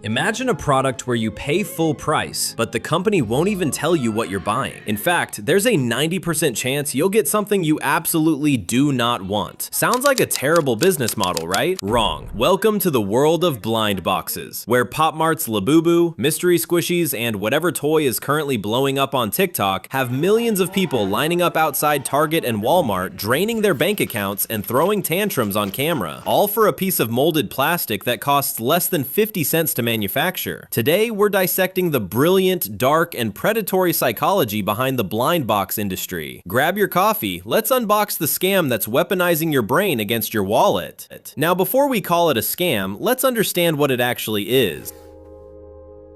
Imagine a product where you pay full price, but the company won't even tell you what you're buying. In fact, there's a 90% chance you'll get something you absolutely do not want. Sounds like a terrible business model, right? Wrong. Welcome to the world of blind boxes, where Pop Mart's Labubu, mystery squishies, and whatever toy is currently blowing up on TikTok have millions of people lining up outside Target and Walmart, draining their bank accounts and throwing tantrums on camera, all for a piece of molded plastic that costs less than 50 cents to manufacture. Today, we're dissecting the brilliant, dark, and predatory psychology behind the blind box industry. Grab your coffee, let's unbox the scam that's weaponizing your brain against your wallet. Now, before we call it a scam, let's understand what it actually is.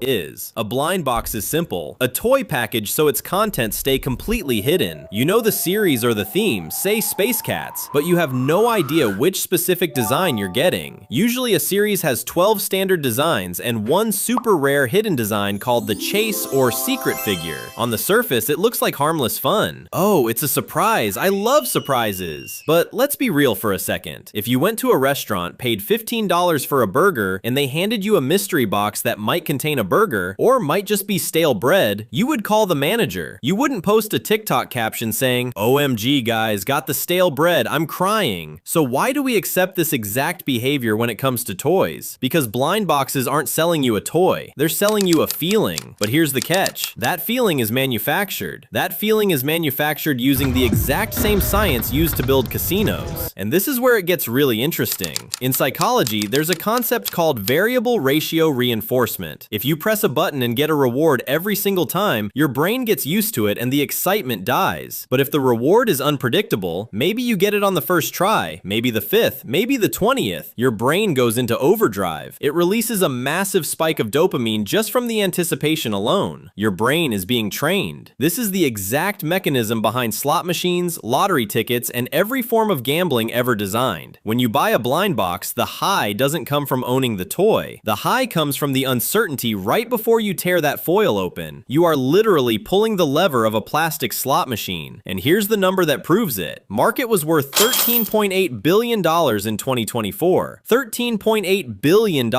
A blind box is simple, a toy package so its contents stay completely hidden. You know the series or the theme, say Space Cats, but you have no idea which specific design you're getting. Usually a series has 12 standard designs and one super rare hidden design called the Chase or Secret figure. On the surface, it looks like harmless fun. Oh, it's a surprise. I love surprises. But let's be real for a second. If you went to a restaurant, paid $15 for a burger, and they handed you a mystery box that might contain a burger, or might just be stale bread, you would call the manager. You wouldn't post a TikTok caption saying, "OMG guys, got the stale bread, I'm crying." So why do we accept this exact behavior when it comes to toys? Because blind boxes aren't selling you a toy, they're selling you a feeling. But here's the catch, that feeling is manufactured. That feeling is manufactured using the exact same science used to build casinos. And this is where it gets really interesting. In psychology, there's a concept called variable ratio reinforcement. If you press a button and get a reward every single time, your brain gets used to it and the excitement dies. But if the reward is unpredictable, maybe you get it on the first try, maybe the 5th, maybe the 20th, your brain goes into overdrive. It releases a massive spike of dopamine just from the anticipation alone. Your brain is being trained. This is the exact mechanism behind slot machines, lottery tickets, and every form of gambling ever designed. When you buy a blind box, the high doesn't come from owning the toy. The high comes from the uncertainty right before you tear that foil open. You are literally pulling the lever of a plastic slot machine. And here's the number that proves it. Market was worth $13.8 billion in 2024. $13.8 billion.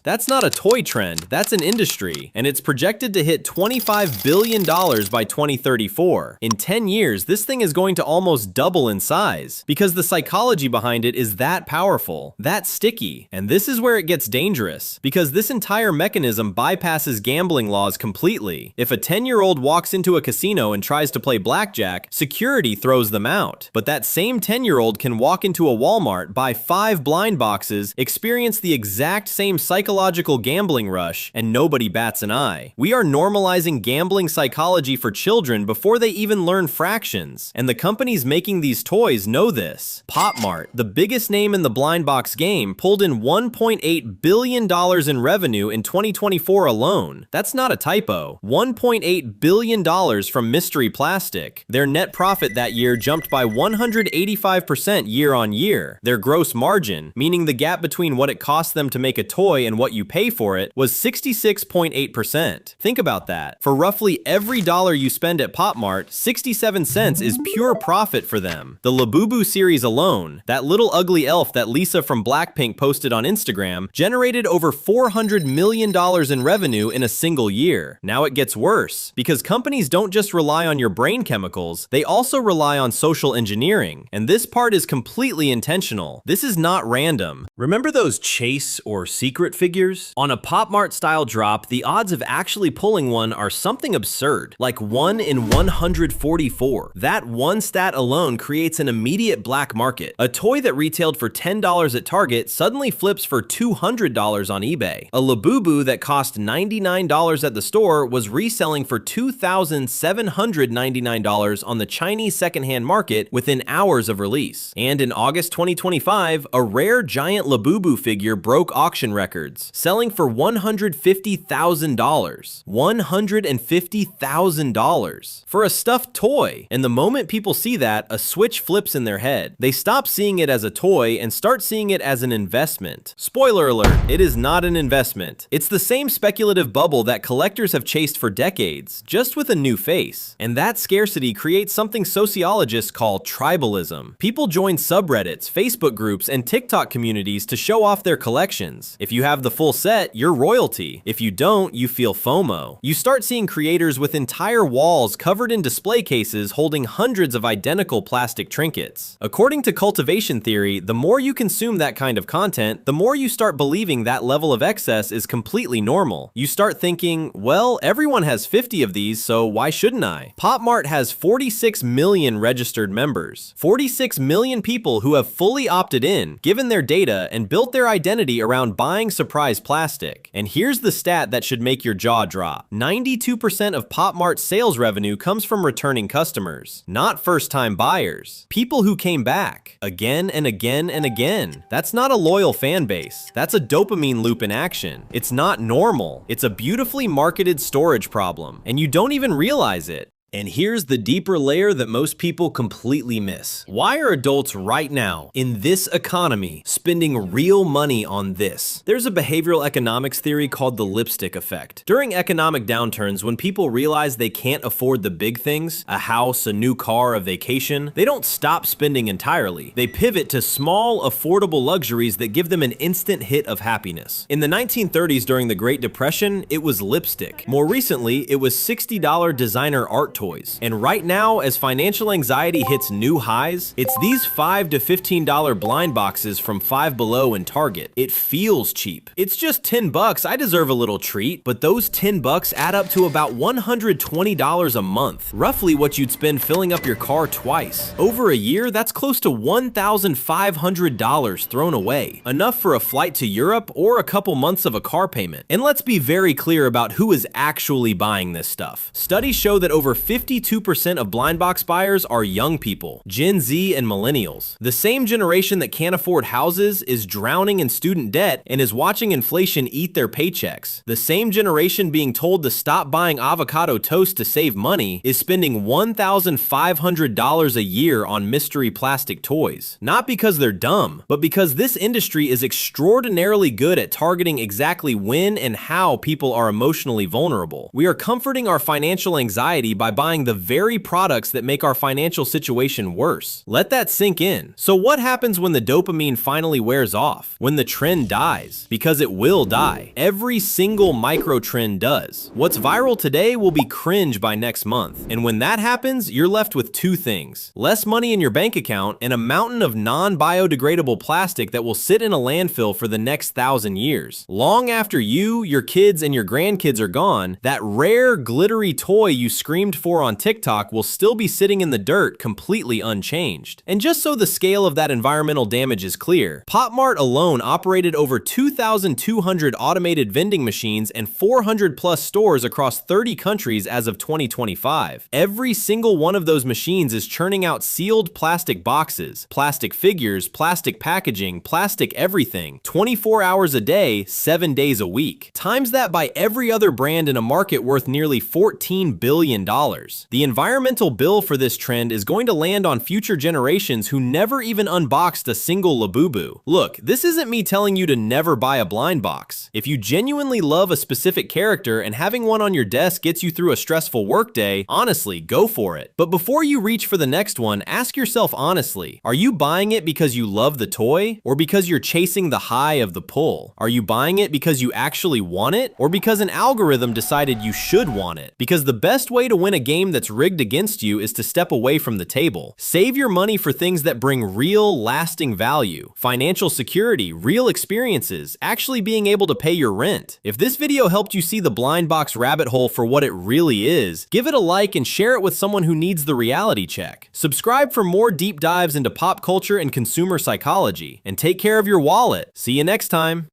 That's not a toy trend, that's an industry. And it's projected to hit $25 billion by 2034. In 10 years, this thing is going to almost double in size. Because the psychology behind it is that powerful, that sticky. And this is where it gets dangerous. Because this entire mechanism bypasses gambling laws completely. If a 10-year-old walks into a casino and tries to play blackjack, security throws them out. But that same 10-year-old can walk into a Walmart, buy 5 blind boxes, experience the exact same psychological gambling rush, and nobody bats an eye. We are normalizing gambling psychology for children before they even learn fractions. And the companies making these toys know this. Pop Mart, the biggest name in the blind box game, pulled in $1.8 billion in revenue in 2024 alone. That's not a typo. $1.8 billion from mystery plastic. Their net profit that year jumped by 185% year on year. Their gross margin, meaning the gap between what it costs them to make a toy and what you pay for it, was 66.8%. Think about that. For roughly every dollar you spend at Pop Mart, 67 cents is pure profit for them. The Labubu series alone, that little ugly elf that Lisa from Blackpink posted on Instagram, generated over $400 million in revenue in a single year. Now it gets worse, because companies don't just rely on your brain chemicals, they also rely on social engineering. And this part is completely intentional. This is not random. Remember those Chase or Secret figures? On a Pop Mart style drop, the odds of actually pulling one are something absurd, like 1 in 144. That one stat alone creates an immediate black market. A toy that retailed for $10 at Target suddenly flips for $200 on eBay. A Labubu that cost $99 at the store was reselling for $2,799 on the Chinese secondhand market within hours of release. And in August 2025, a rare giant Labubu figure broke auction records, selling for $150,000. $150,000 for a stuffed toy. And the moment people see that, a switch flips in their head. They stop seeing it as a toy and start seeing it as an investment. Spoiler alert, it is not an investment. It's the same speculative bubble that collectors have chased for decades, just with a new face. And that scarcity creates something sociologists call tribalism. People join subreddits, Facebook groups, and TikTok communities to show off their collections. If you have the full set, you're royalty. If you don't, you feel FOMO. You start seeing creators with entire walls covered in display cases holding hundreds of identical plastic trinkets. According to cultivation theory, the more you consume that kind of content, the more you start believing that level of excess is completely normal. You start thinking, well, everyone has 50 of these, so why shouldn't I? Mart has 46 million registered members. 46 million people who have fully opted in, given their data, and built their identity around buying surprise plastic. And here's the stat that should make your jaw drop. 92% of Mart's sales revenue comes from returning customers, not first-time buyers. People who came back again and again and again. That's not a loyal fan base. That's a dopamine loop in action. It's not normal. It's a beautifully marketed storage problem, and you don't even realize it. And here's the deeper layer that most people completely miss. Why are adults right now, in this economy, spending real money on this? There's a behavioral economics theory called the lipstick effect. During economic downturns, when people realize they can't afford the big things, a house, a new car, a vacation, they don't stop spending entirely. They pivot to small, affordable luxuries that give them an instant hit of happiness. In the 1930s, during the Great Depression, it was lipstick. More recently, it was $60 designer art toys. And right now, as financial anxiety hits new highs, it's these $5 to $15 blind boxes from Five Below and Target. It feels cheap. It's just 10 bucks, I deserve a little treat, but those 10 bucks add up to about $120 a month, roughly what you'd spend filling up your car twice. Over a year, that's close to $1,500 thrown away, enough for a flight to Europe or a couple months of a car payment. And let's be very clear about who is actually buying this stuff. Studies show that over 52% of blind box buyers are young people, Gen Z and millennials. The same generation that can't afford houses is drowning in student debt and is watching inflation eat their paychecks. The same generation being told to stop buying avocado toast to save money is spending $1,500 a year on mystery plastic toys. Not because they're dumb, but because this industry is extraordinarily good at targeting exactly when and how people are emotionally vulnerable. We are comforting our financial anxiety by buying the very products that make our financial situation worse. Let that sink in. So what happens when the dopamine finally wears off? When the trend dies? Because it will die. Every single micro trend does. What's viral today will be cringe by next month. And when that happens, you're left with two things: less money in your bank account and a mountain of non-biodegradable plastic that will sit in a landfill for the next 1,000 years. Long after you, your kids, and your grandkids are gone, that rare glittery toy you screamed for on TikTok will still be sitting in the dirt completely unchanged. And just so the scale of that environmental damage is clear, Mart alone operated over 2,200 automated vending machines and 400 plus stores across 30 countries as of 2025. Every single one of those machines is churning out sealed plastic boxes, plastic figures, plastic packaging, plastic everything, 24 hours a day, 7 days a week. Times that by every other brand in a market worth nearly $14 billion. The environmental bill for this trend is going to land on future generations who never even unboxed a single Labubu. Look, this isn't me telling you to never buy a blind box. If you genuinely love a specific character and having one on your desk gets you through a stressful workday, honestly, go for it. But before you reach for the next one, ask yourself honestly, are you buying it because you love the toy or because you're chasing the high of the pull? Are you buying it because you actually want it or because an algorithm decided you should want it? Because the best way to win a game that's rigged against you is to step away from the table. Save your money for things that bring real, lasting value, financial security, real experiences, actually being able to pay your rent. If this video helped you see the blind box rabbit hole for what it really is, give it a like and share it with someone who needs the reality check. Subscribe for more deep dives into pop culture and consumer psychology, and take care of your wallet. See you next time.